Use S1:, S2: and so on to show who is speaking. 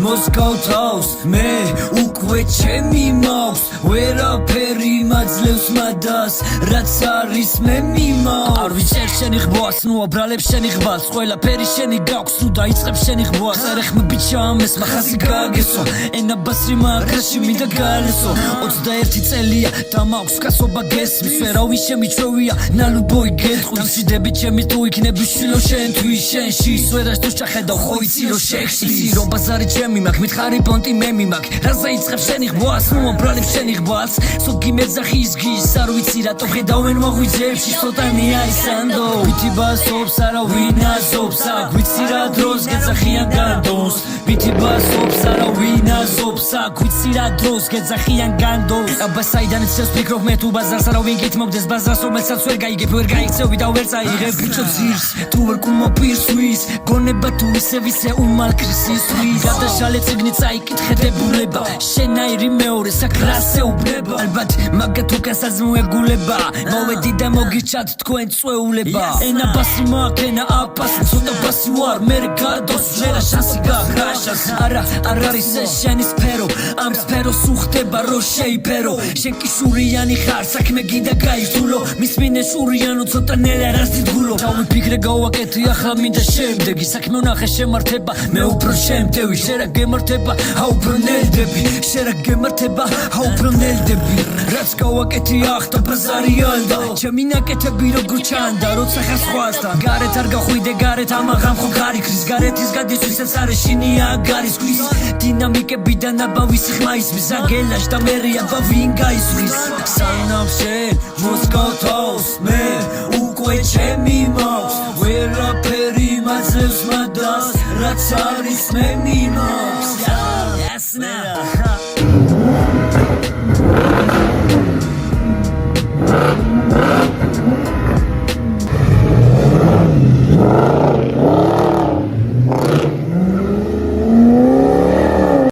S1: მოსკოვთავს მე უკვე ჩემი მაქვს ვერაფერი მაძლევს მადას რაც არის მე მიმაქვს არ ვიცერ შენი ღვას ნუ აბრალებ შენი ღვას ყველაფერი შენი გაქვს ნუ დაიწყებ შენი ღვას არეხმ ბიჭა ამეს მახასი გაგესო ენა ბასრი მაგაში მინდა გალესო 21 წელია და მაქვს კაცობა გესმის ვერავინ შემიჩვევია ნალუბოი გეტყვი დამშვიდები ჩემი თუ იქნები შილო შენთვის შენში სვერას თუ ჩახედავ ხო იცი რომ შეხსი რომ ბაზარი ჩემი მაქვს მითხარი პონტი მე მიმაქ რაზე იწყებ შენი ღვას ნუ აბრალებ შენი ღვას სოგი მეძახის გის არ ვიცი რატო ხედავენ მოღვიძებში სოტანია ისანდო ვითი ბასობს არავინ აზობს აქ ვიცი რა დროს გეძახიან განდოს ვითი ბასობს არავინ აზობს აქ ვიცი რა დროს გეძახიან განდოს აბა საიდან იცეს ფიქრობ მე თუ ბაზარს არავინ გითმობდეს ბაზარს რომელსაც ვერ გაიგებ ვერ გაიქცევი და ვერ წაიღებ ბიჭო ძირს თუ ვერ კუმოპირსვის გონება თუ ისე უმალკრისისთვის გადაშალე წიგნი წაიკითხედებულება შენაირი მეორე საკრასე უბნება ალბათ მაგათ უკასაც მოეგულება მოვედი და მოგიჩათ თქვენ წვეულება ენა ბასი მაქენა აპასი ცოტა ბასი ვარ მე გადოს ვერა შანსი გაგრაშას არა არ არის ეს შენი სფერო ამ სფეროს უხდება რო შეიფერო შენ კი შურიანი ხარ საქმე გინდა გაიძულო მის მინე შურიანო ცოტა ნელა რას დიდგულო თავიფიქრე გავაკეთე ახლა მინდა შემდეგი საქმე ვნახე შემართება მე უფრო შემდევი შენ რა გემართება აუბრუნ ნელდები შენ რა გემართება აუბრუნ ნელდები რაც გავაკეთე ახლა ბაზარი ალდა ჩემი ნაკეთები როგორ ჩანდა როცა ხარ სხვასთან გარეთ არ გახვიდე გარეთ ამაღამ ხო გარიქრის გარეთის გადისვისაც არის შინია გარისკვის დინამიკებიდან აბავის ხმაისმის აგელაშ და მერია ბავინ გაისვრის სანამ შენ მოსკოვთავს მე უკვე ჩემი მაქვს ვერაფერი მაძლევს მადას რაც არის მე მიმაქვს